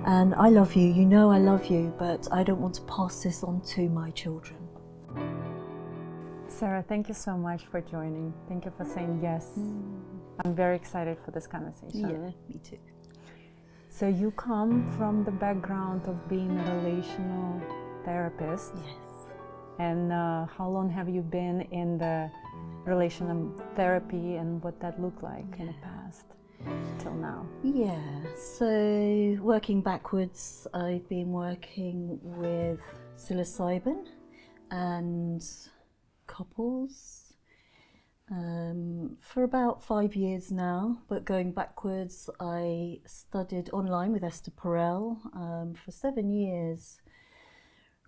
And I love you, you know I love you, but I don't want to pass this on to my children. Sarah, thank you so much for joining. Thank you for saying yes. I'm very excited for this conversation. Yeah, me too. So you come from the background of being a relational therapist. Yes. And how long have you been in the relational therapy and what that looked like in the past till now? Yeah, so working backwards, I've been working with psilocybin and couples for about 5 years now, but going backwards, I studied online with Esther Perel for 7 years,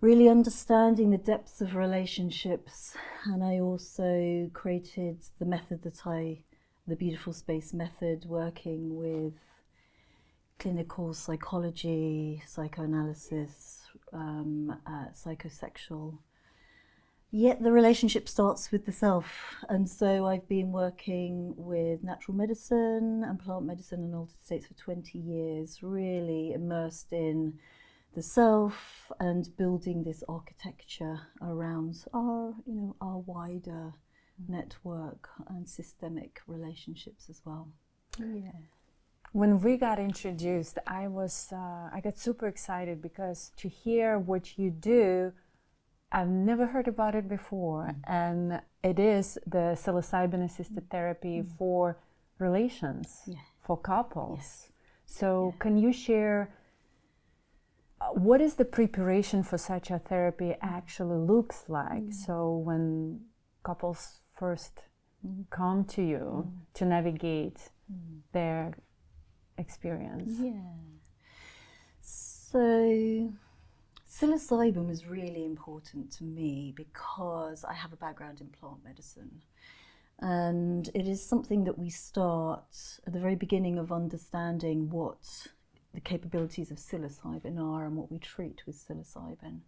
really understanding the depths of relationships. And I also created the method the Beautiful Space method, working with clinical psychology, psychoanalysis, psychosexual. Yet the relationship starts with the self. And so I've been working with natural medicine and plant medicine and altered states for 20 years, really immersed in the self and building this architecture around our wider network and systemic relationships as well. Yeah. When we got introduced, I got super excited because to hear what you do, I've never heard about it before, and it is the psilocybin-assisted therapy for relations, for couples. Yes. So can you share what is the preparation for such a therapy actually looks like? So when couples first come to you to navigate their experience. Yeah. So psilocybin was really important to me because I have a background in plant medicine. And it is something that we start at the very beginning of understanding what the capabilities of psilocybin are and what we treat with psilocybin.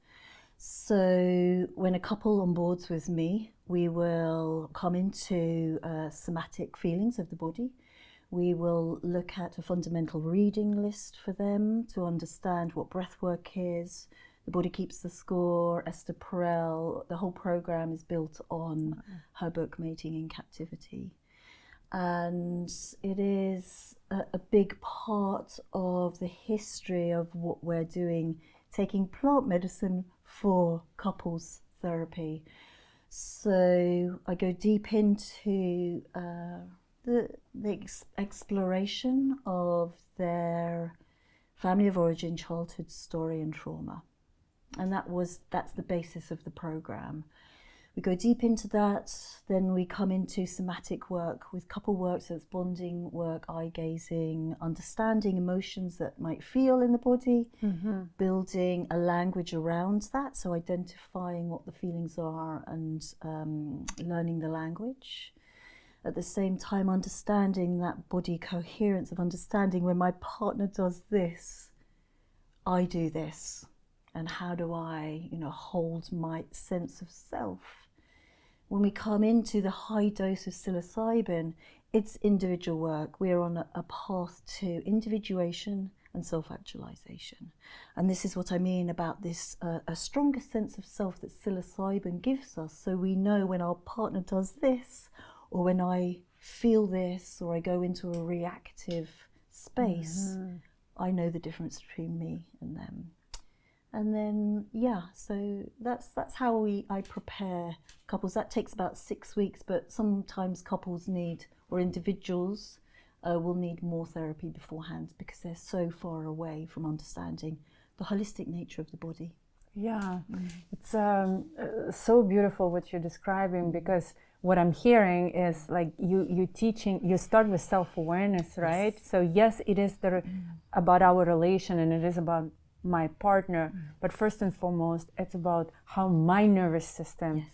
So when a couple onboards with me, we will come into somatic feelings of the body. We will look at a fundamental reading list for them to understand what breath work is. The Body Keeps the Score, Esther Perel. The whole program is built on her book, Mating in Captivity. And it is a big part of the history of what we're doing, taking plant medicine for couples therapy. So I go deep into the exploration of their family of origin, childhood story and trauma. And that's the basis of the program. We go deep into that, then we come into somatic work with couple work, so it's bonding work, eye gazing, understanding emotions that might feel in the body, building a language around that, so identifying what the feelings are and learning the language. At the same time, understanding that body coherence of understanding when my partner does this, I do this. And how do I, hold my sense of self? When we come into the high dose of psilocybin, it's individual work. We're on a path to individuation and self-actualization. And this is what I mean about this, a stronger sense of self that psilocybin gives us. So we know when our partner does this, or when I feel this, or I go into a reactive space, I know the difference between me and them. And then, so that's how I prepare couples. That takes about 6 weeks, but sometimes couples need, or individuals will need more therapy beforehand because they're so far away from understanding the holistic nature of the body. Yeah, it's so beautiful what you're describing, because what I'm hearing is like you teaching, you start with self-awareness, right? Yes. So yes, it is about our relation and it is about my partner, but first and foremost, it's about how my nervous system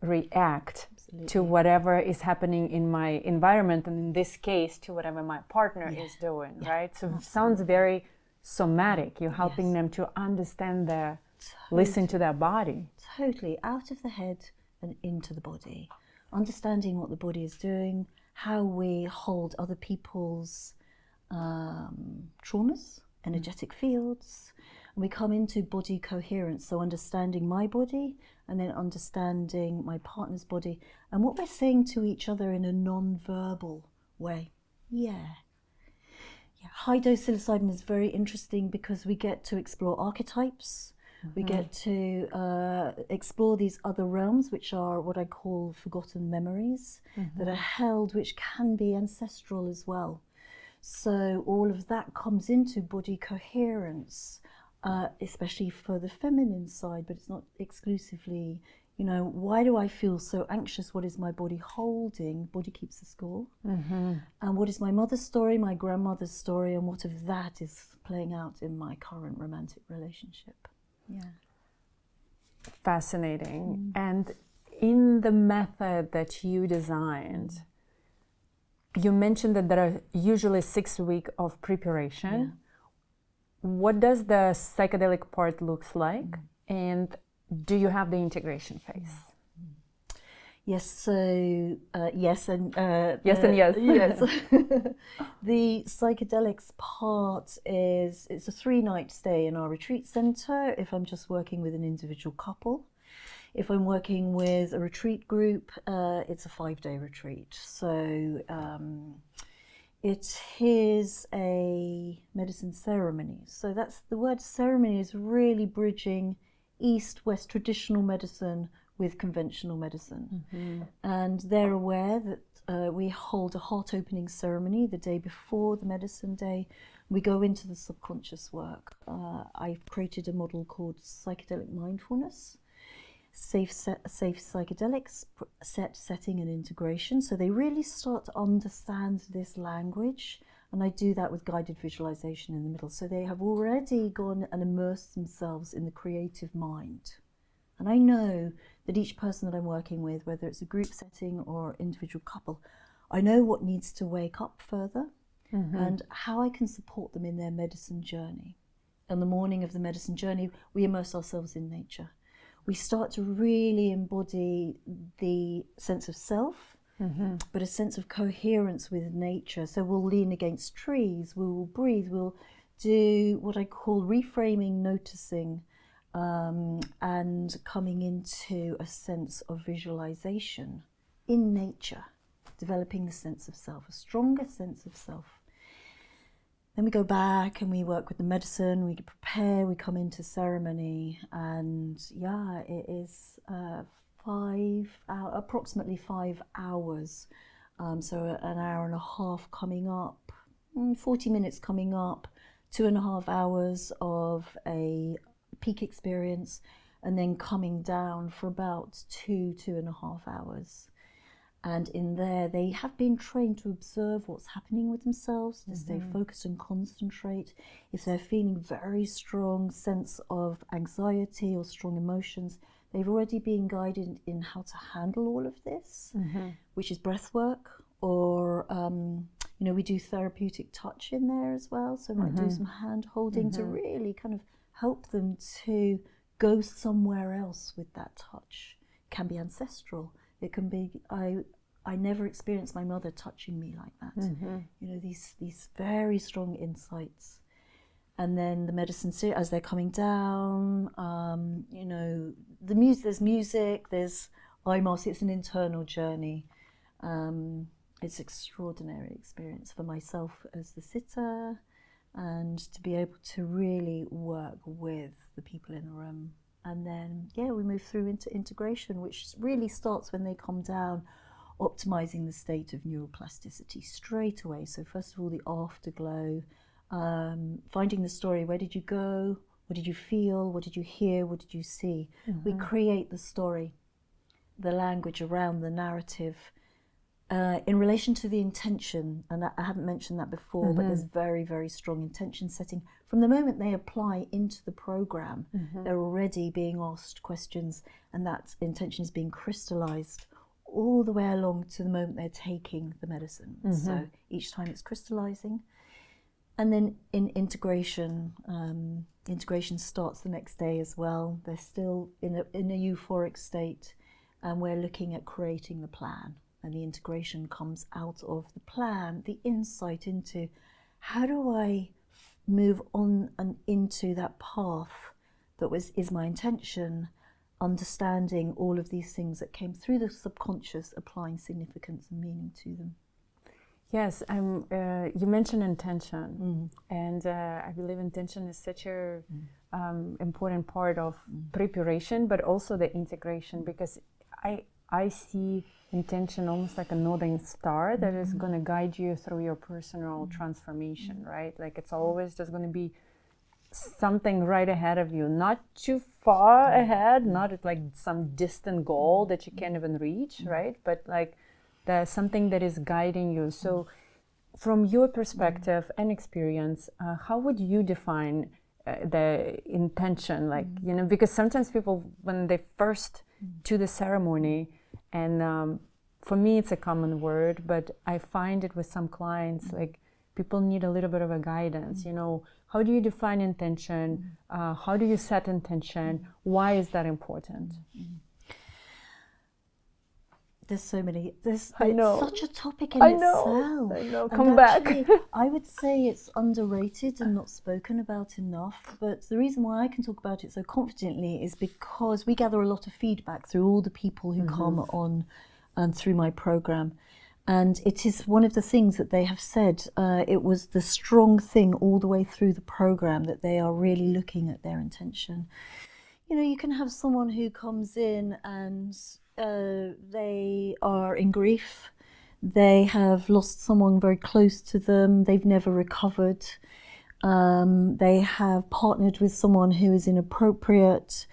react to whatever is happening in my environment, and in this case, to whatever my partner is doing, right? So it sounds very somatic. You're helping them to understand listen to their body. Totally, out of the head and into the body. Understanding what the body is doing, how we hold other people's traumas, energetic fields, and we come into body coherence, so understanding my body and then understanding my partner's body and what we're saying to each other in a non-verbal way. High dose psilocybin is very interesting because we get to explore archetypes. We get to explore these other realms, which are what I call forgotten memories that are held, which can be ancestral as well. So all of that comes into body coherence, especially for the feminine side, but it's not exclusively, you know, why do I feel so anxious? What is my body holding? Body keeps the score. And what is my mother's story, my grandmother's story, and what of that is playing out in my current romantic relationship? Fascinating. And in the method that you designed, you mentioned that there are usually 6 weeks of preparation. What does the psychedelic part looks like? And do you have the integration phase? Yes, so yes and yes and yes. Yes. The psychedelics part is, it's a 3-night stay in our retreat center if I'm just working with an individual couple. If I'm working with a retreat group, it's a 5-day retreat. So it is a medicine ceremony. So that's the word ceremony is really bridging East-West traditional medicine with conventional medicine. And they're aware that we hold a heart-opening ceremony the day before the medicine day. We go into the subconscious work. I've created a model called psychedelic mindfulness, safe psychedelics, setting and integration. So they really start to understand this language, and I do that with guided visualization in the middle. So they have already gone and immersed themselves in the creative mind. And I know that each person that I'm working with, whether it's a group setting or individual couple, I know what needs to wake up further and how I can support them in their medicine journey. On the morning of the medicine journey, we immerse ourselves in nature. We start to really embody the sense of self, but a sense of coherence with nature. So we'll lean against trees, we will breathe, we'll do what I call reframing, noticing, and coming into a sense of visualization in nature, developing the sense of self, a stronger sense of self. Then we go back and we work with the medicine, we prepare, we come into ceremony, and it is approximately 5 hours. So an hour and a half coming up, 40 minutes coming up, 2.5 hours of a peak experience, and then coming down for about 2.5 hours. And in there, they have been trained to observe what's happening with themselves, to stay focused and concentrate. If they're feeling very strong sense of anxiety or strong emotions, they've already been guided in how to handle all of this, which is breath work, or we do therapeutic touch in there as well. So we might do some hand holding to really kind of help them to go somewhere else with that touch. It can be ancestral. It can be, I never experienced my mother touching me like that. These very strong insights. And then the medicine, as they're coming down, there's music, there's IMOS, it's an internal journey. It's an extraordinary experience for myself as the sitter, and to be able to really work with the people in the room. And then, we move through into integration, which really starts when they come down, optimizing the state of neuroplasticity straight away. So first of all, the afterglow, finding the story. Where did you go? What did you feel? What did you hear? What did you see? We create the story, the language around the narrative, in relation to the intention. And I haven't mentioned that before, but there's very, very strong intention setting. From the moment they apply into the program, they're already being asked questions, and that intention is being crystallized all the way along to the moment they're taking the medicine. So each time it's crystallizing. And then in integration, integration starts the next day as well. They're still in a euphoric state, and we're looking at creating the plan. And the integration comes out of the plan, the insight into how do I move on and into that path that is my intention, understanding all of these things that came through the subconscious, applying significance and meaning to them. Yes, you mentioned intention, and I believe intention is such a important part of preparation, but also the integration, because I see intention almost like a northern star that is going to guide you through your personal transformation, right? Like it's always just going to be something right ahead of you, not too far ahead, not at like some distant goal that you can't even reach, right? But like there's something that is guiding you. So from your perspective and experience, how would you define the intention? Like, you know, because sometimes people, when they first to the ceremony, and for me it's a common word, but I find it with some clients, like people need a little bit of a guidance, you know, how do you define intention? How do you set intention? Why is that important? There's so many. It's such a topic in itself. I know. And Come actually, back. I would say it's underrated and not spoken about enough. But the reason why I can talk about it so confidently is because we gather a lot of feedback through all the people who come on and through my program. And it is one of the things that they have said. It was the strong thing all the way through the program that they are really looking at their intention. You know, you can have someone who comes in and they are in grief. They have lost someone very close to them. They've never recovered. They have partnered with someone who is inappropriate.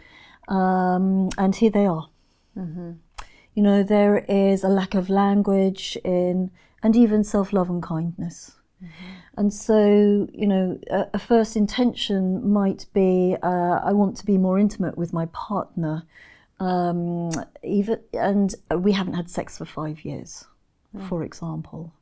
And here they are. You know, there is a lack of language and even self-love and kindness. And so, you know, a first intention might be, I want to be more intimate with my partner, and we haven't had sex for 5 years, for example.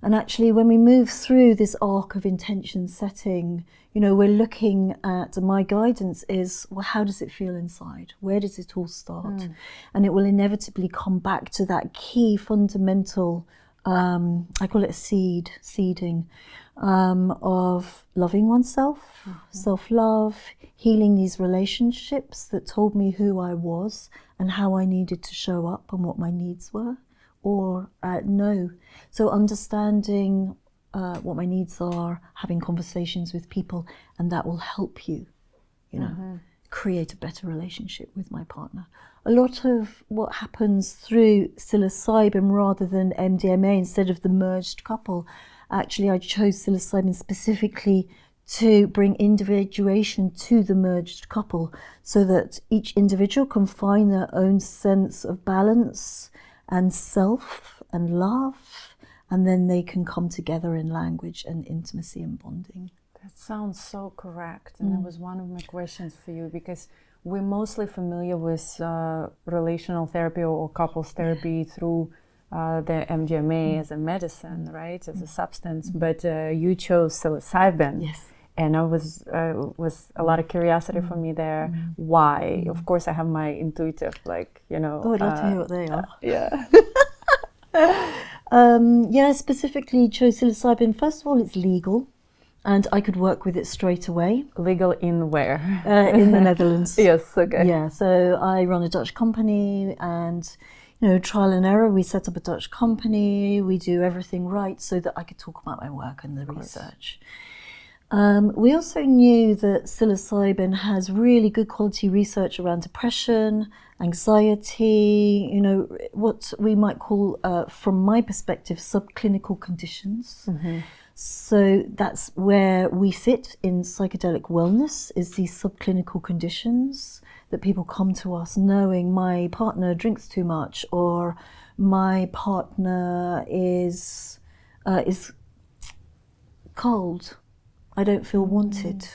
And actually, when we move through this arc of intention setting, you know, we're looking at, my guidance is, well, how does it feel inside? Where does it all start? And it will inevitably come back to that key fundamental, I call it seeding, of loving oneself, self-love, healing these relationships that told me who I was and how I needed to show up and what my needs were, or no. So understanding what my needs are, having conversations with people, and that will help you, you know, create a better relationship with my partner. A lot of what happens through psilocybin rather than MDMA, instead of the merged couple, actually I chose psilocybin specifically to bring individuation to the merged couple, so that each individual can find their own sense of balance and self and love, and then they can come together in language and intimacy and bonding. That sounds so correct, and that was one of my questions for you, because we're mostly familiar with relational therapy or couples therapy through the MDMA as a medicine, right, as a substance, but you chose psilocybin. Yes. And I was a lot of curiosity for me there. Why? Of course, I have my intuitive, like, you know. Oh, I'd love to hear what they are. Yeah. Yeah, I specifically chose psilocybin. First of all, it's legal, and I could work with it straight away. Legal in where? In the Netherlands. Yes, okay. Yeah, so I run a Dutch company, and, you know, trial and error, we set up a Dutch company, we do everything right so that I could talk about my work and the research. We also knew that psilocybin has really good quality research around depression, anxiety, you know, what we might call, from my perspective, subclinical conditions. So that's where we sit in psychedelic wellness, is these subclinical conditions that people come to us knowing my partner drinks too much, or my partner is cold. I don't feel wanted.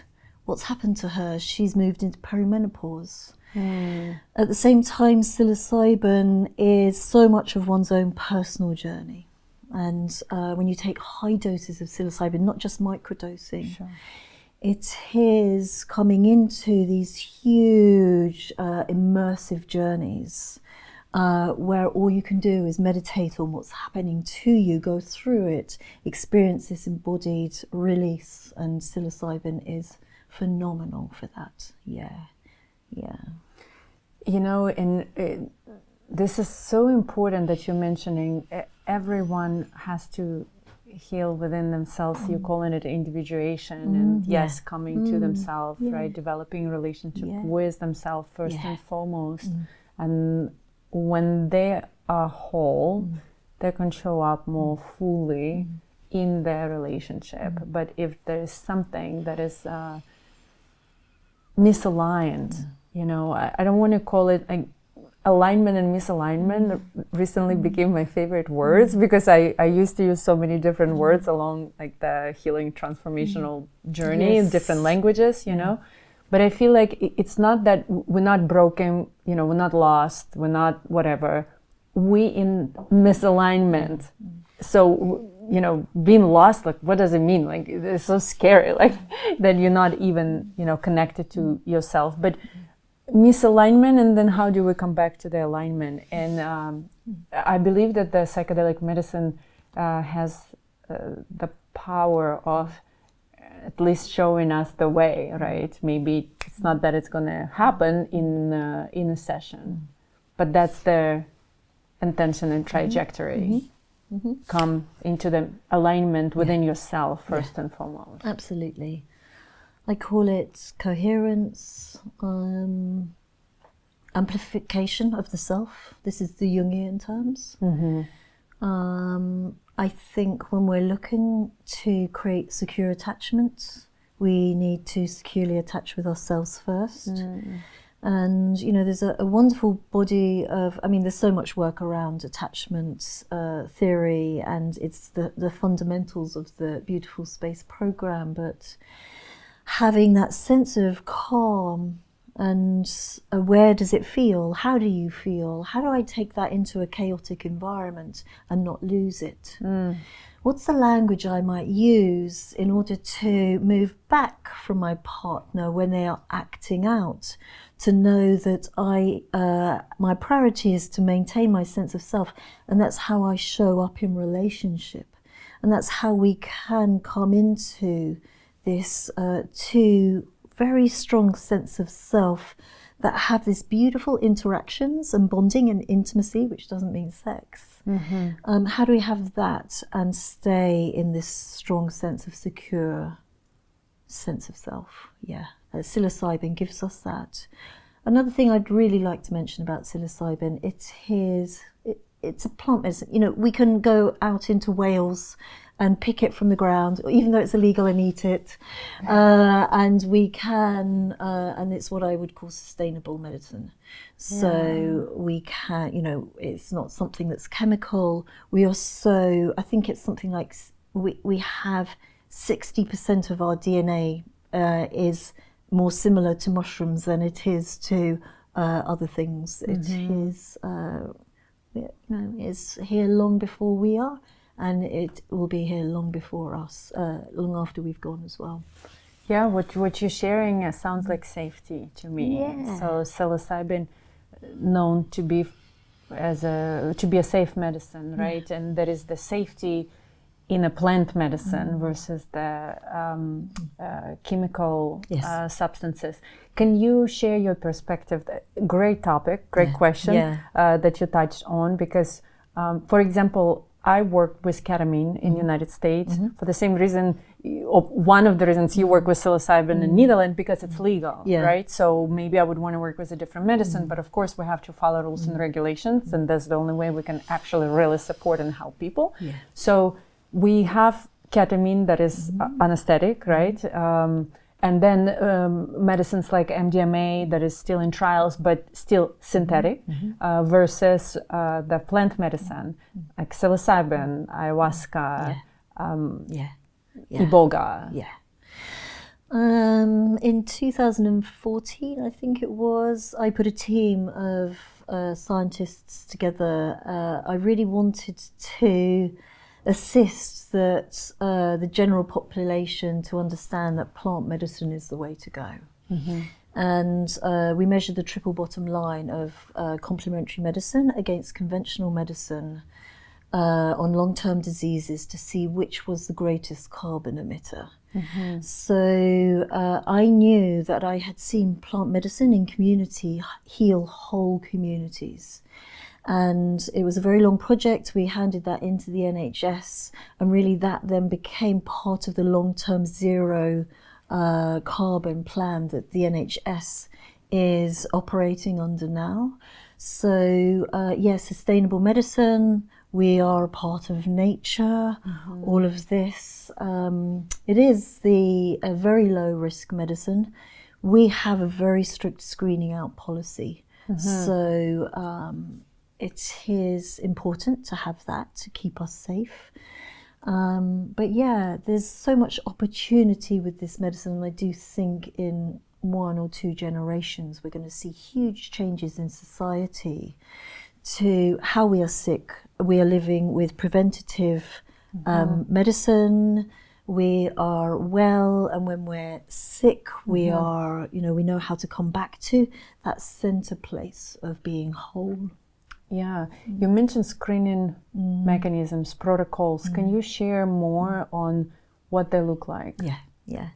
What's happened to her? She's moved into perimenopause. At the same time, psilocybin is so much of one's own personal journey. And when you take high doses of psilocybin, not just microdosing, it is coming into these huge immersive journeys where all you can do is meditate on what's happening to you, go through it, experience this embodied release, and psilocybin is phenomenal for that. Yeah. You know, and this is so important that you're mentioning. Everyone has to heal within themselves. You're calling it individuation, and yes, coming to themselves, right? Developing a relationship with themselves first and foremost. And when they are whole, they can show up more fully in their relationship. But if there is something that is misaligned, you know, I don't want to call it like alignment and misalignment recently became my favorite words, because I used to use so many different words along like the healing transformational journey in different languages, you know. But I feel like it's not that we're not broken, you know, we're not lost, we're not whatever. We in misalignment. So, you know, being lost, like, what does it mean? Like, it's so scary, like, that you're not even, you know, connected to yourself. But misalignment, and then how do we come back to the alignment? And I believe that the psychedelic medicine has the power of at least showing us the way, right? Maybe it's not that it's going to happen in a session, but that's the intention and trajectory. Come into the alignment within yourself first and foremost. Absolutely. I call it coherence, amplification of the self. This is the Jungian terms. I think when we're looking to create secure attachments, we need to securely attach with ourselves first. And, you know, there's a wonderful body of, I mean, there's so much work around attachment theory, and it's the fundamentals of the Beautiful Space program, but having that sense of calm and where does it feel? How do you feel? How do I take that into a chaotic environment and not lose it? What's the language I might use in order to move back from my partner when they are acting out? To know that my priority is to maintain my sense of self, and that's how I show up in relationship. And that's how we can come into this two very strong sense of self that have this beautiful interactions and bonding and intimacy, which doesn't mean sex. How do we have that and stay in this strong sense of secure sense of self? Psilocybin gives us that. Another thing I'd really like to mention about psilocybin, it's a plant medicine. You know, we can go out into Wales and pick it from the ground, even though it's illegal, and eat it. And we can, and it's what I would call sustainable medicine. So we can, you know, it's not something that's chemical. I think it's something like, we have 60% of our DNA is more similar to mushrooms than it is to other things. It is, you know, it's here long before we are, and it will be here long before us, long after we've gone as well. Yeah, what you're sharing sounds like safety to me. So psilocybin, known to be a safe medicine, right? And there is the safety in a plant medicine versus the chemical substances. Can you share your perspective? Great topic, great question that you touched on, because, for example, I work with ketamine in the United States for the same reason, one of the reasons you work with psilocybin in Netherlands, because it's legal, right? So maybe I would want to work with a different medicine, but of course we have to follow rules and regulations, and that's the only way we can actually really support and help people. So we have ketamine that is anesthetic, right? And then medicines like MDMA that is still in trials, but still synthetic, versus the plant medicine, like psilocybin, ayahuasca, iboga. In 2014, I think it was, I put a team of scientists together. I really wanted to assist the general population to understand that plant medicine is the way to go. And we measured the triple bottom line of complementary medicine against conventional medicine on long-term diseases to see which was the greatest carbon emitter. So I knew that I had seen plant medicine in community heal whole communities. And it was a very long project. We handed that into the NHS, and really that then became part of the long-term zero carbon plan that the NHS is operating under now. So yes, sustainable medicine, we are a part of nature, all of this. It is a very low risk medicine. We have a very strict screening out policy. So it is important to have that to keep us safe. But yeah, there's so much opportunity with this medicine, and I do think in 1 or 2 generations we're going to see huge changes in society to how we are sick. We are living with preventative medicine. We are well, and when we're sick, we are, we know how to come back to that center place of being whole. Yeah, you mentioned screening mechanisms, protocols. Can you share more on what they look like? Yeah.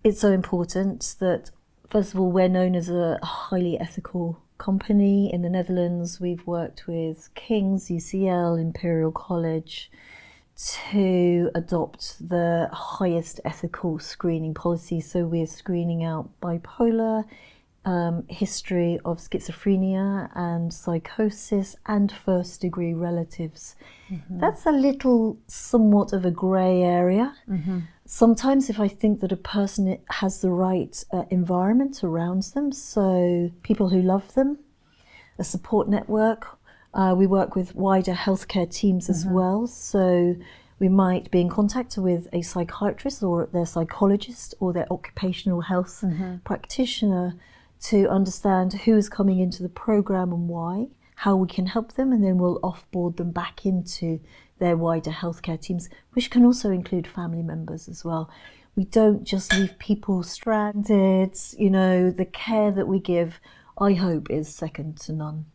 It's so important that, first of all, we're known as a highly ethical company. In the Netherlands, we've worked with King's, UCL, Imperial College to adopt the highest ethical screening policy. So we're screening out bipolar, history of schizophrenia and psychosis, and first degree relatives. That's a little somewhat of a grey area. Sometimes if I think that a person has the right environment around them, so people who love them, a support network, we work with wider healthcare teams as well, so we might be in contact with a psychiatrist or their psychologist or their occupational health practitioner to understand who is coming into the program and why, how we can help them, and then we'll offboard them back into their wider healthcare teams, which can also include family members as well. We don't just leave people stranded. The care that we give, I hope, is second to none.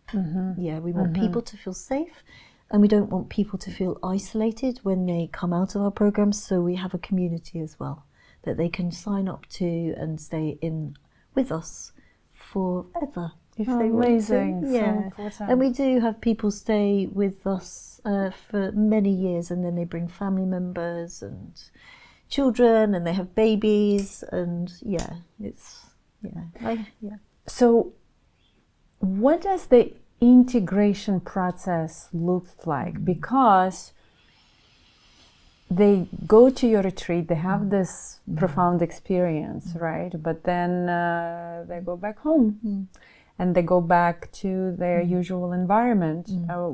Yeah, we want people to feel safe, and we don't want people to feel isolated when they come out of our programs, so we have a community as well that they can sign up to and stay in with us forever if they want to. Yeah. So and we do have people stay with us for many years, and then they bring family members and children, and they have babies, and So what does the integration process look like? Because they go to your retreat, they have this profound experience, right? But then they go back home and they go back to their usual environment,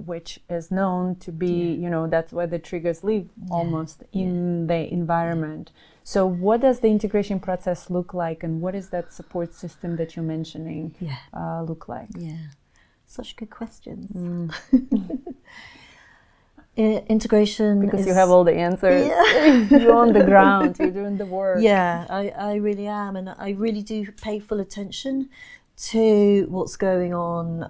which is known to be, that's where the triggers live almost in the environment. So what does the integration process look like, and what is that support system that you're mentioning look like? Yeah, such good questions. Integration, because you have all the answers. You're on the ground, you're doing the work. I really am, and I really do pay full attention to what's going on,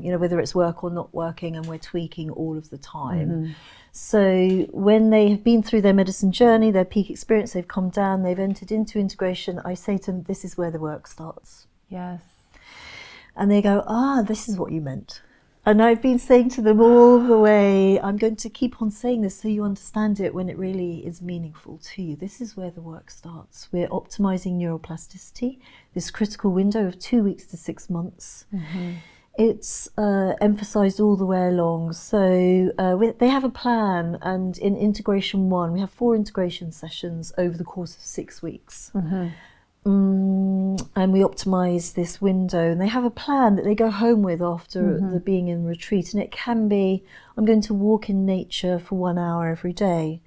whether it's work or not working, and we're tweaking all of the time. So when they have been through their medicine journey, their peak experience, they've come down, they've entered into integration, I say to them, this is where the work starts. Yes. And they go, this is what you meant. And I've been saying to them all the way, I'm going to keep on saying this so you understand it when it really is meaningful to you. This is where the work starts. We're optimizing neuroplasticity, this critical window of 2 weeks to 6 months. It's emphasized all the way along. So they have a plan, and in integration 1, we have 4 integration sessions over the course of 6 weeks. And we optimize this window, and they have a plan that they go home with after the being in retreat, and it can be, I'm going to walk in nature for 1 hour every day.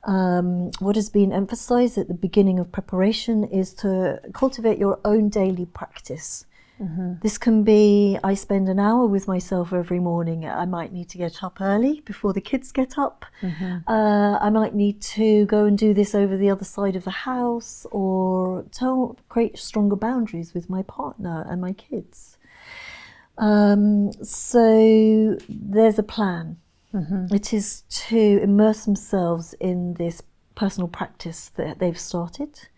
What has been emphasized at the beginning of preparation is to cultivate your own daily practice, This can be, I spend an hour with myself every morning. I might need to get up early before the kids get up. I might need to go and do this over the other side of the house, or create stronger boundaries with my partner and my kids. So there's a plan. It is to immerse themselves in this personal practice that they've started.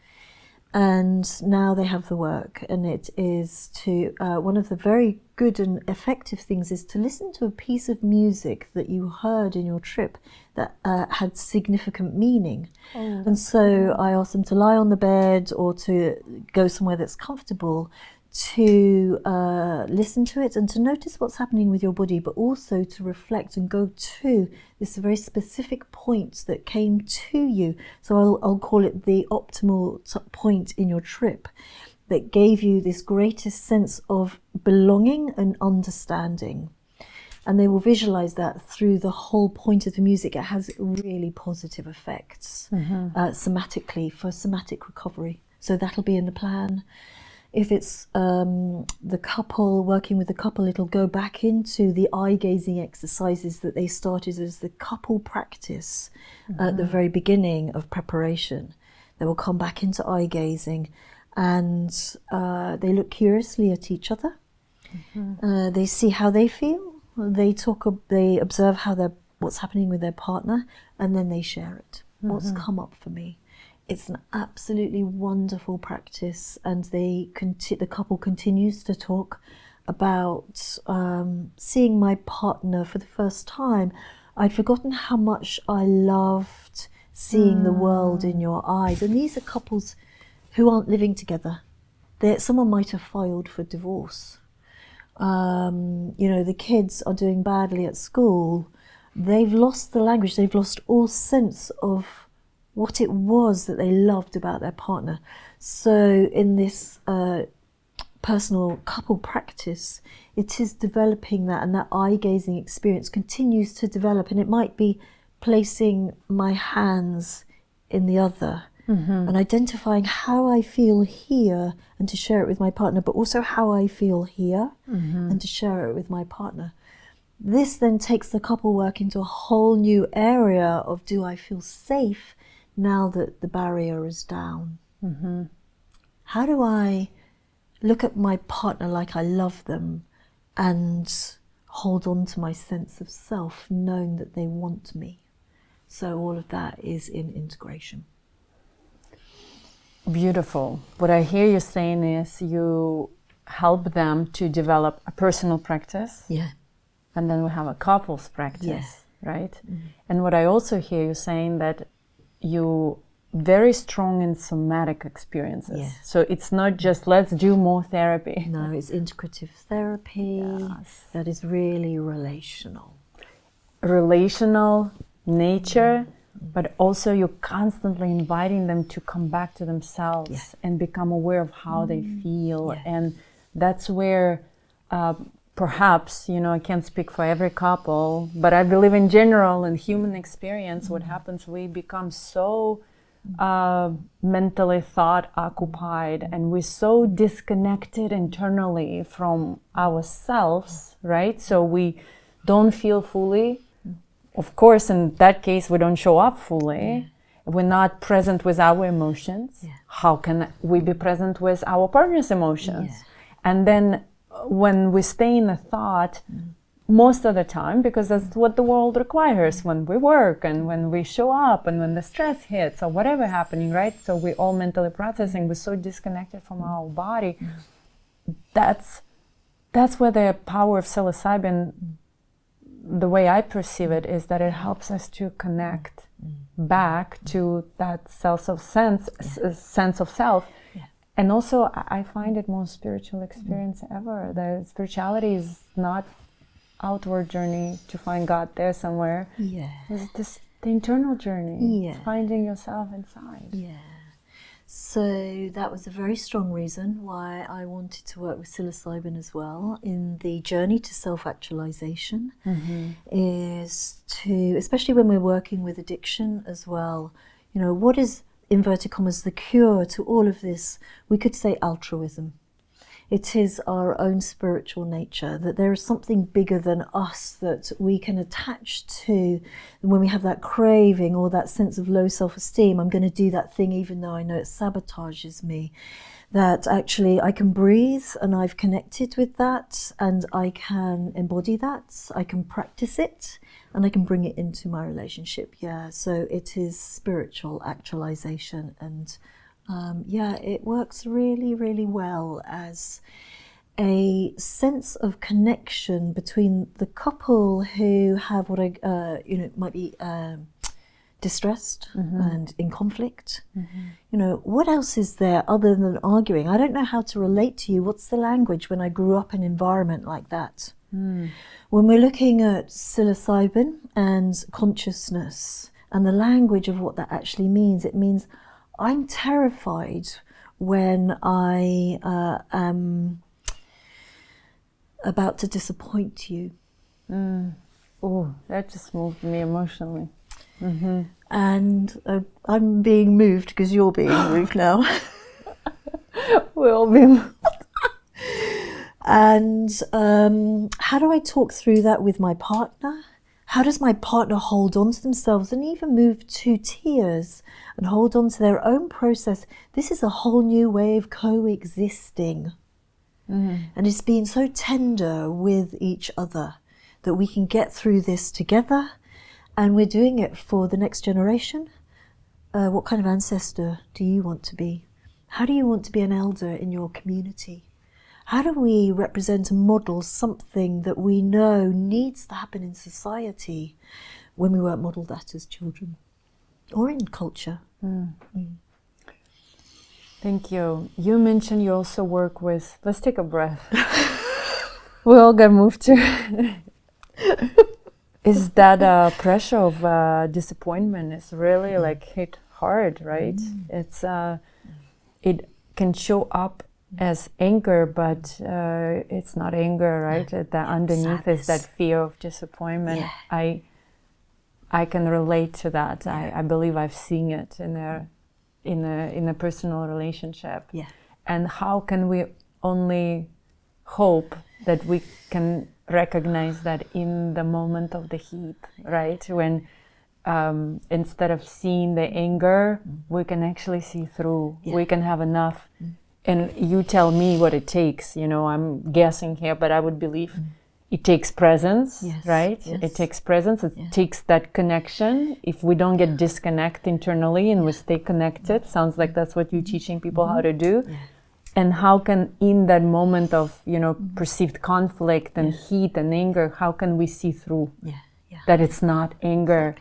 And now they have the work, and it is to, one of the very good and effective things is to listen to a piece of music that you heard in your trip that had significant meaning. And so I asked them to lie on the bed or to go somewhere that's comfortable, to listen to it and to notice what's happening with your body, but also to reflect and go to this very specific point that came to you. So I'll call it the optimal point in your trip that gave you this greatest sense of belonging and understanding. And they will visualize that through the whole point of the music. It has really positive effects somatically for somatic recovery. So that'll be in the plan. If it's the couple, working with the couple, it'll go back into the eye-gazing exercises that they started as the couple practice at the very beginning of preparation. They will come back into eye-gazing, and they look curiously at each other. They see how they feel. They observe what's happening with their partner, and then they share it. What's come up for me? It's an absolutely wonderful practice, and the couple continues to talk about seeing my partner for the first time. I'd forgotten how much I loved seeing the world in your eyes. And these are couples who aren't living together. Someone might have filed for divorce. The kids are doing badly at school. They've lost the language. They've lost all sense of what it was that they loved about their partner. So in this personal couple practice, it is developing that, and that eye-gazing experience continues to develop. And it might be placing my hands in the other and identifying how I feel here and to share it with my partner, but also how I feel here and to share it with my partner. This then takes the couple work into a whole new area of, do I feel safe now that the barrier is down? How do I look at my partner like I love them and hold on to my sense of self, knowing that they want me? So all of that is in integration. Beautiful. What I hear you saying is you help them to develop a personal practice. Yeah. And then we have a couples practice, right? And what I also hear you saying that you very strong in somatic experiences. Yeah. So it's not just let's do more therapy. No, it's integrative therapy that is really relational. Relational nature, but also you're constantly inviting them to come back to themselves and become aware of how they feel. And that's where perhaps, I can't speak for every couple, but I believe in general in human experience, what happens, we become so mentally thought occupied, and we're so disconnected internally from ourselves, right? So we don't feel fully. Of course, in that case, we don't show up fully. We're not present with our emotions. How can we be present with our partner's emotions? And then when we stay in a thought, most of the time, because that's what the world requires when we work and when we show up and when the stress hits or whatever happening, right? So we're all mentally processing, we're so disconnected from our body. That's where the power of psilocybin, the way I perceive it, is that it helps us to connect back to that sense of self. And also, I find it most spiritual experience ever. The spirituality is not outward journey to find God there somewhere. It's the internal journey, finding yourself inside. So that was a very strong reason why I wanted to work with psilocybin as well in the journey to self-actualization, is to, especially when we're working with addiction as well, what is, inverted commas, the cure to all of this? We could say altruism. It is our own spiritual nature, that there is something bigger than us that we can attach to. And when we have that craving or that sense of low self-esteem, I'm going to do that thing even though I know it sabotages me, that actually I can breathe and I've connected with that and I can embody that, I can practice it and I can bring it into my relationship. Yeah, so it is spiritual actualization, and yeah, it works really, really well as a sense of connection between the couple who have what I, might be distressed and in conflict. You know, what else is there other than arguing? I don't know how to relate to you. What's the language when I grew up in an environment like that? When we're looking at psilocybin and consciousness and the language of what that actually means, it means I'm terrified when I am about to disappoint you. Oh, that just moved me emotionally. And I'm being moved because you're being moved now. We're all being And how do I talk through that with my partner? How does my partner hold on to themselves and even move to tears and hold on to their own process? This is a whole new way of coexisting. And it's being so tender with each other that we can get through this together, and we're doing it for the next generation. What kind of ancestor do you want to be? How do you want to be an elder in your community? How do we represent and model something that we know needs to happen in society when we weren't modeled that as children or in culture? Thank you. You mentioned you also work with, let's take a breath. We all got moved to. Is that pressure of disappointment is really like hit hard, right? It's it can show up as anger, but it's not anger, right? The underneath sadness. is that fear of disappointment. I can relate to that. I believe I've seen it in a personal relationship. And how can we only hope that we can recognize that in the moment of the heat, right? When instead of seeing the anger, we can actually see through. We can have enough. And you tell me what it takes. You know, I'm guessing here, but I would believe it takes presence, right? It takes presence. It takes that connection. If we don't get disconnected internally and we stay connected, sounds like that's what you're teaching people how to do. And how can, in that moment of, you know, perceived conflict and heat and anger, how can we see through that it's not anger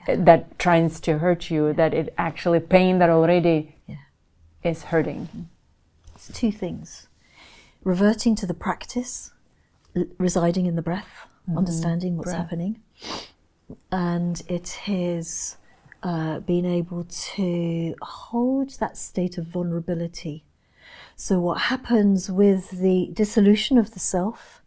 that tries to hurt you, that it actually pain that already is hurting? It's two things. Reverting to the practice, residing in the breath, understanding what's happening. And it is being able to hold that state of vulnerability. So what happens with the dissolution of the self,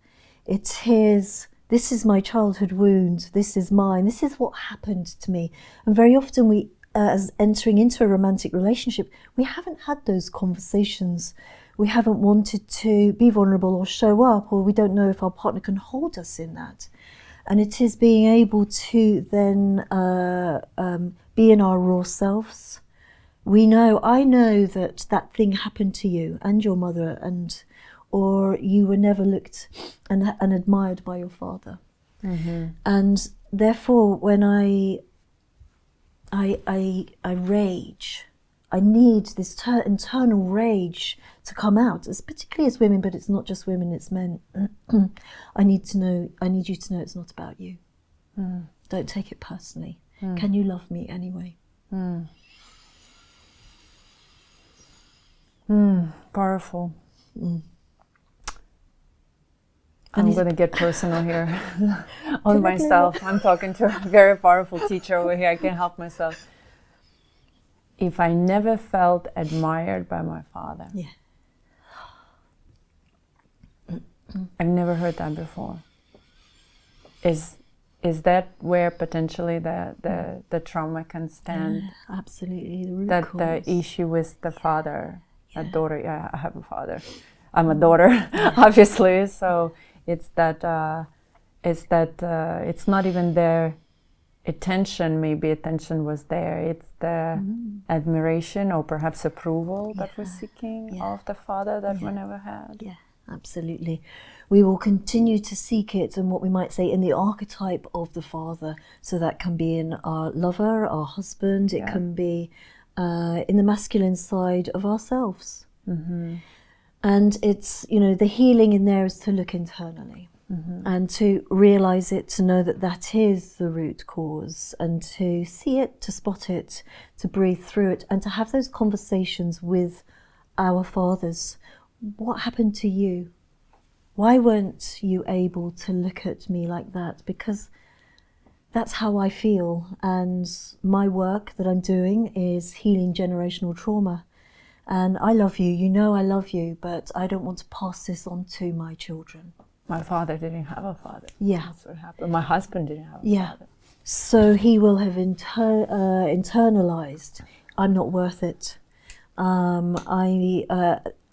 it is, this is my childhood wound, this is mine, this is what happened to me. And very often we, as entering into a romantic relationship, we haven't had those conversations. We haven't wanted to be vulnerable or show up, or we don't know if our partner can hold us in that. And it is being able to then be in our raw selves. I know that that thing happened to you and your mother, or you were never looked and admired by your father. And therefore, when I rage, I need this internal rage to come out, particularly as women, but it's not just women, it's men. I need you to know it's not about you. Don't take it personally. Can you love me anyway? Powerful. I'm going to get personal here on myself. I'm talking to a very powerful teacher over here. I can't help myself. If I never felt admired by my father, I've never heard that before. Is that where potentially the trauma can stand? Absolutely, the root that cause. The issue with the father, a daughter. I have a father. I'm a daughter, obviously. So it's that it's not even their attention. Maybe attention was there. It's the admiration or perhaps approval that we're seeking of the father that we never had. Yeah, absolutely. We will continue to seek it in what we might say in the archetype of the father. So that can be in our lover, our husband. It can be in the masculine side of ourselves. And it's, you know, the healing in there is to look internally and to realize it, to know that that is the root cause, and to see it, to spot it, to breathe through it, and to have those conversations with our fathers. What happened to you? Why weren't you able to look at me like that? Because that's how I feel, and my work that I'm doing is healing generational trauma. And I love you, you know I love you, but I don't want to pass this on to my children. My father didn't have a father. Yeah. That's what happened. My husband didn't have a father. So he will have internalized, I'm not worth it.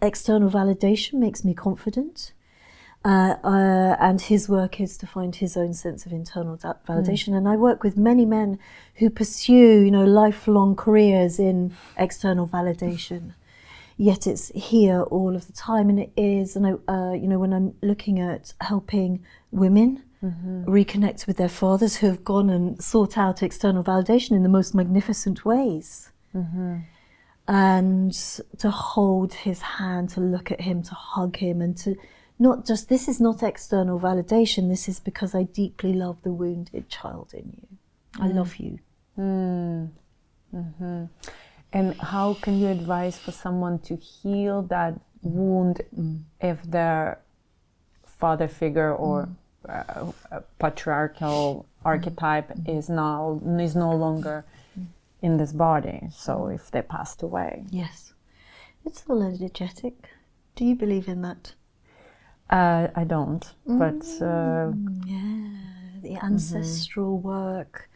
External validation makes me confident. And his work is to find his own sense of internal validation. And I work with many men who pursue, you know, lifelong careers in external validation. Yet it's here all of the time, and it is. And you know, when I'm looking at helping women reconnect with their fathers who have gone and sought out external validation in the most magnificent ways, and to hold his hand, to look at him, to hug him, and to not just, this is not external validation, this is because I deeply love the wounded child in you. I love you. And how can you advise for someone to heal that wound if their father figure or patriarchal archetype is no longer in this body? So if they passed away. Yes. It's all energetic. Do you believe in that? I don't, but the ancestral work.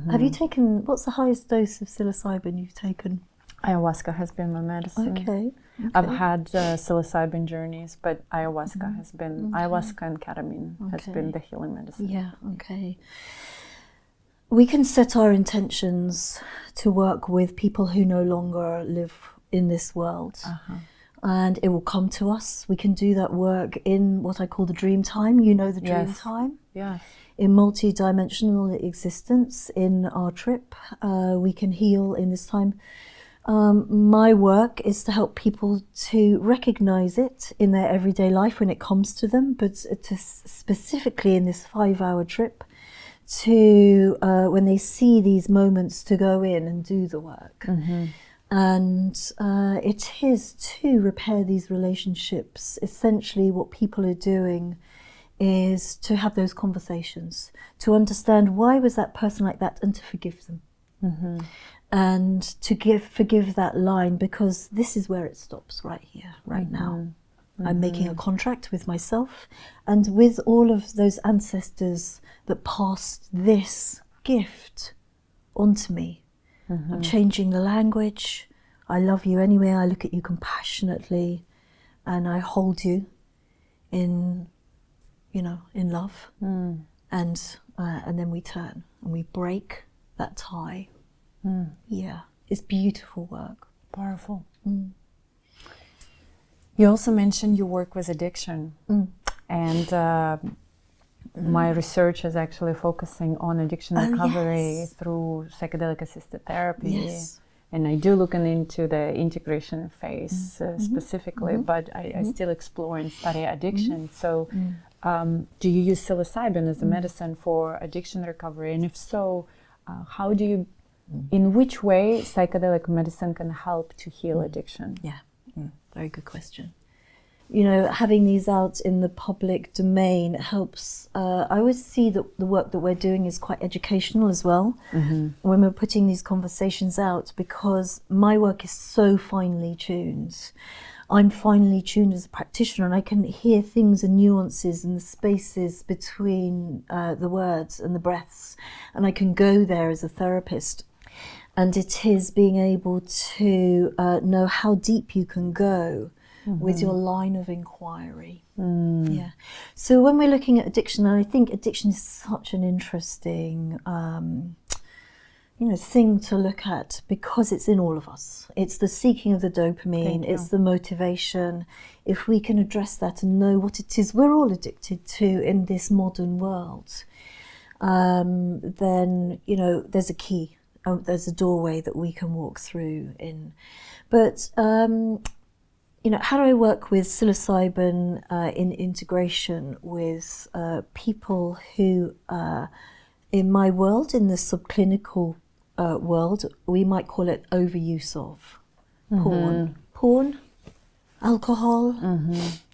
Have you taken, what's the highest dose of psilocybin you've taken? Ayahuasca has been my medicine. Okay. I've had psilocybin journeys, but ayahuasca has been, ayahuasca and ketamine has been the healing medicine. Yeah, okay. We can set our intentions to work with people who no longer live in this world. And it will come to us. We can do that work in what I call the dream time. You know the dream time? Yeah. In multi-dimensional existence, in our trip, we can heal in this time. My work is to help people to recognize it in their everyday life when it comes to them, but to specifically in this 5-hour trip, to when they see these moments, to go in and do the work. And it is to repair these relationships. Essentially what people are doing is to have those conversations, to understand why was that person like that, and to forgive them. And to forgive that line, because this is where it stops, right here, right now. I'm making a contract with myself and with all of those ancestors that passed this gift onto me. I'm changing the language. I love you anyway. I look at you compassionately, and I hold you in, you know, in love. And then we turn and we break that tie. Yeah, it's beautiful work. Powerful. You also mentioned you work with addiction, and my research is actually focusing on addiction recovery through psychedelic-assisted therapy. And I do look into the integration phase specifically, but I still explore and study addiction. So do you use psilocybin as a medicine for addiction recovery? And if so, how do you, in which way psychedelic medicine can help to heal addiction? Yeah, very good question. You know, having these out in the public domain helps. I always see that the work that we're doing is quite educational as well when we're putting these conversations out, because my work is so finely tuned. I'm finely tuned as a practitioner, and I can hear things and nuances and the spaces between the words and the breaths, and I can go there as a therapist. And it is being able to know how deep you can go with your line of inquiry. Yeah. So when we're looking at addiction, and I think addiction is such an interesting thing to look at because it's in all of us. It's the seeking of the dopamine, it's the motivation. If we can address that and know what it is we're all addicted to in this modern world, then, there's a key, there's a doorway that we can walk through in. But, how do I work with psilocybin in integration with people who, in my world, in the subclinical world, we might call it overuse of porn, alcohol,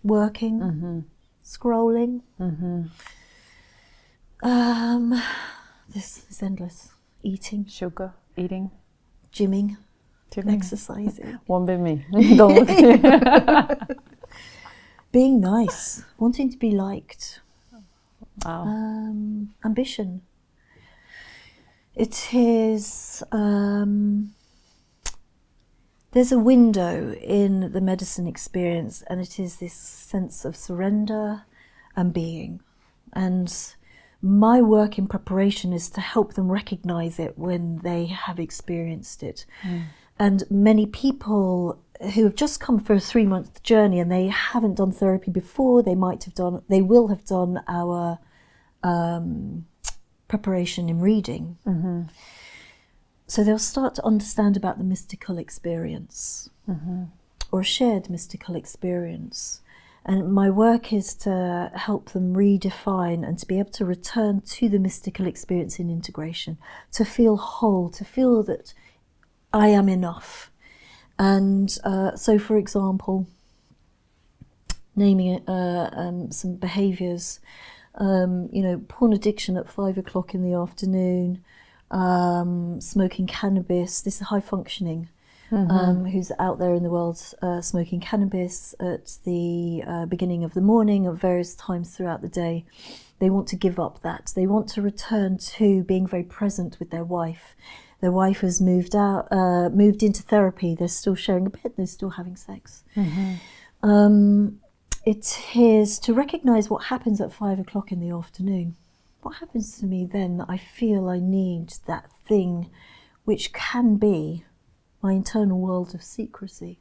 working, scrolling. This is endless. Eating, sugar, eating, gymming, exercising. Won't be me. Don't. Being nice, wanting to be liked. Wow. Ambition. It is, there's a window in the medicine experience, and it is this sense of surrender and being. And my work in preparation is to help them recognize it when they have experienced it. And many people who have just come for a 3-month journey and they haven't done therapy before, they will have done our preparation in reading. So they'll start to understand about the mystical experience or shared mystical experience. And my work is to help them redefine and to be able to return to the mystical experience in integration, to feel whole, to feel that I am enough. And so, for example, naming some behaviours, porn addiction at 5 o'clock in the afternoon, smoking cannabis. This is high functioning. Who's out there in the world smoking cannabis at the beginning of the morning at various times throughout the day. They want to give up that. They want to return to being very present with their wife. Their wife has moved into therapy. They're still sharing a bed. They're still having sex. It is to recognise what happens at 5 o'clock in the afternoon. What happens to me then that I feel I need that thing which can be my internal world of secrecy,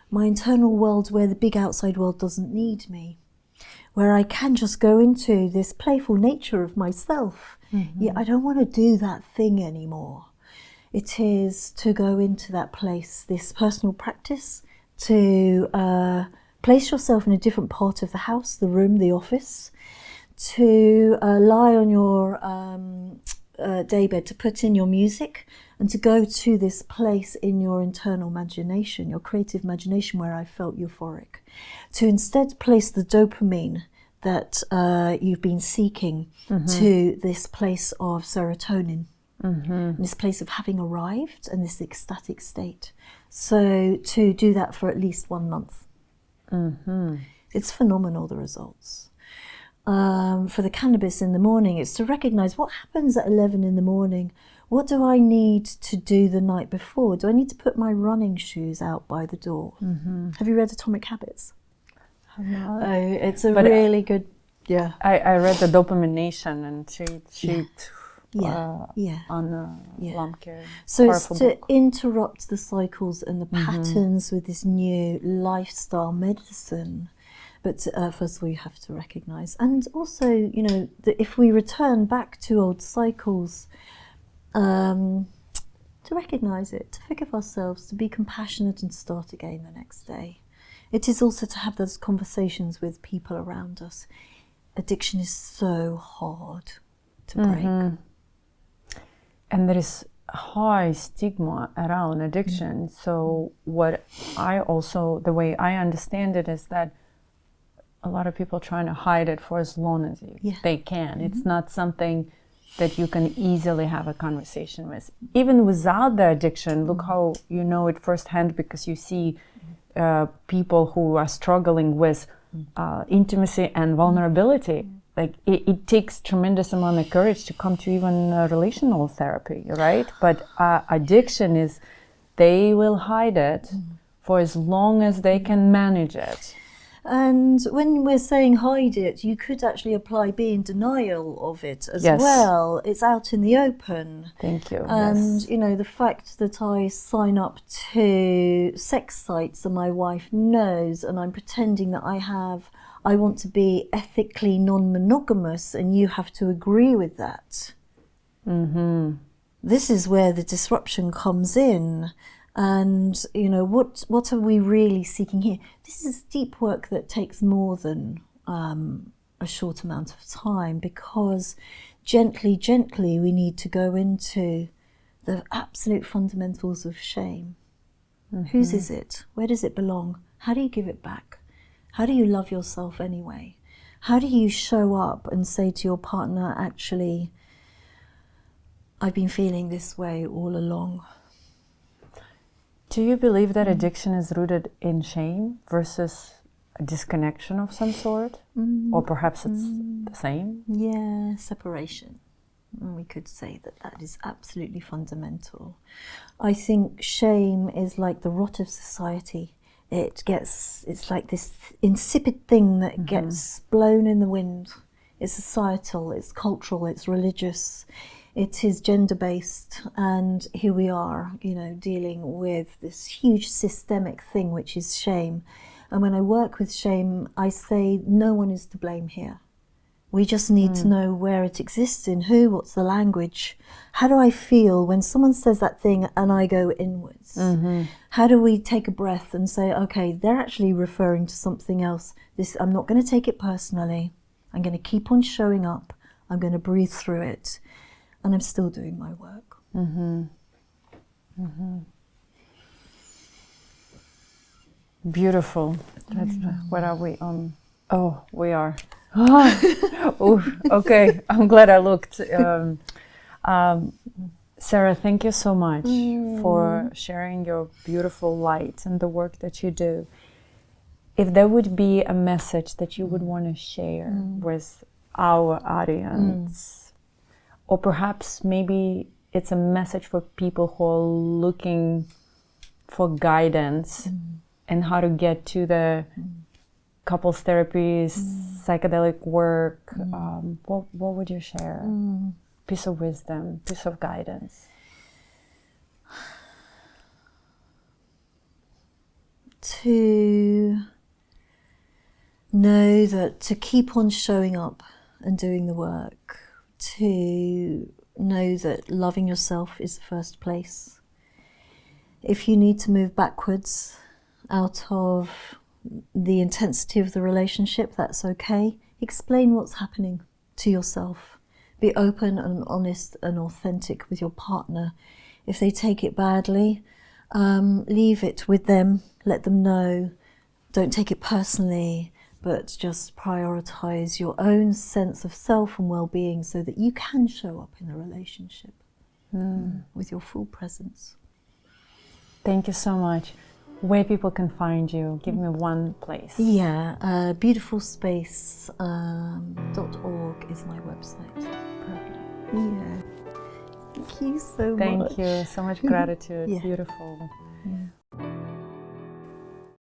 my internal world where the big outside world doesn't need me, where I can just go into this playful nature of myself. Yeah, I don't want to do that thing anymore. It is to go into that place, this personal practice, to place yourself in a different part of the house, the room, the office, to lie on your daybed, to put in your music, and to go to this place in your internal imagination, your creative imagination, where I felt euphoric. To instead place the dopamine that you've been seeking to this place of serotonin, this place of having arrived and this ecstatic state. So to do that for at least 1 month. It's phenomenal, the results. For the cannabis in the morning, it's to recognize what happens at 11 in the morning. What do I need to do the night before? Do I need to put my running shoes out by the door? Have you read Atomic Habits? No. It's a really good, I read the Dopamine Nation, and she on Lamke. So it's to interrupt the cycles and the patterns with this new lifestyle medicine. But first of all, you have to recognize. And also, that if we return back to old cycles, to recognize it, to forgive ourselves, to be compassionate and start again the next day. It is also to have those conversations with people around us. Addiction is so hard to break. And there is high stigma around addiction. So the way I understand it is that a lot of people trying to hide it for as long as they can. It's not something that you can easily have a conversation with. Even without the addiction, look how you know it firsthand, because you see people who are struggling with intimacy and vulnerability. Like it takes tremendous amount of courage to come to even relational therapy, right? But addiction is, they will hide it for as long as they can manage it. And when we're saying hide it, you could actually apply be in denial of it as Yes. well. It's out in the open. Thank you. And, Yes. you know, the fact that I sign up to sex sites and my wife knows, and I'm pretending that I want to be ethically non-monogamous, and you have to agree with that. Mm-hmm. This is where the disruption comes in. And, you know, what are we really seeking here? This is deep work that takes more than a short amount of time, because gently we need to go into the absolute fundamentals of shame. Mm-hmm. Whose is it? Where does it belong? How do you give it back? How do you love yourself anyway? How do you show up and say to your partner, actually, I've been feeling this way all along? Do you believe that addiction is rooted in shame versus a disconnection of some sort? Or perhaps it's the same? Yeah, separation. We could say that is absolutely fundamental. I think shame is like the rot of society. It's like this insipid thing that gets blown in the wind. It's societal, it's cultural, it's religious. It is gender-based, and here we are, you know, dealing with this huge systemic thing, which is shame. And when I work with shame, I say no one is to blame here. We just need to know where it exists, in who, what's the language. How do I feel when someone says that thing and I go inwards? How do we take a breath and say, okay, they're actually referring to something else. I'm not going to take it personally. I'm going to keep on showing up. I'm going to breathe through it. And I'm still doing my work. Beautiful. That's what are we on? Oh, we are. Oh, okay. I'm glad I looked. Sarah, thank you so much for sharing your beautiful light and the work that you do. If there would be a message that you would want to share with our audience, or perhaps maybe it's a message for people who are looking for guidance and how to get to the couples therapies, psychedelic work, what would you share? Piece of wisdom, piece of guidance. To know that to keep on showing up and doing the work, to know that loving yourself is the first place. If you need to move backwards out of the intensity of the relationship, that's okay. Explain what's happening to yourself. Be open and honest and authentic with your partner. If they take it badly, leave it with them, let them know. Don't take it personally, but just prioritize your own sense of self and well-being so that you can show up in a relationship with your full presence. Thank you so much. Where people can find you, give me one place. Yeah, beautifulspace.org is my website. Perfect. Yeah. Thank you so much. Thank you. So much gratitude. Yeah. Beautiful. Yeah.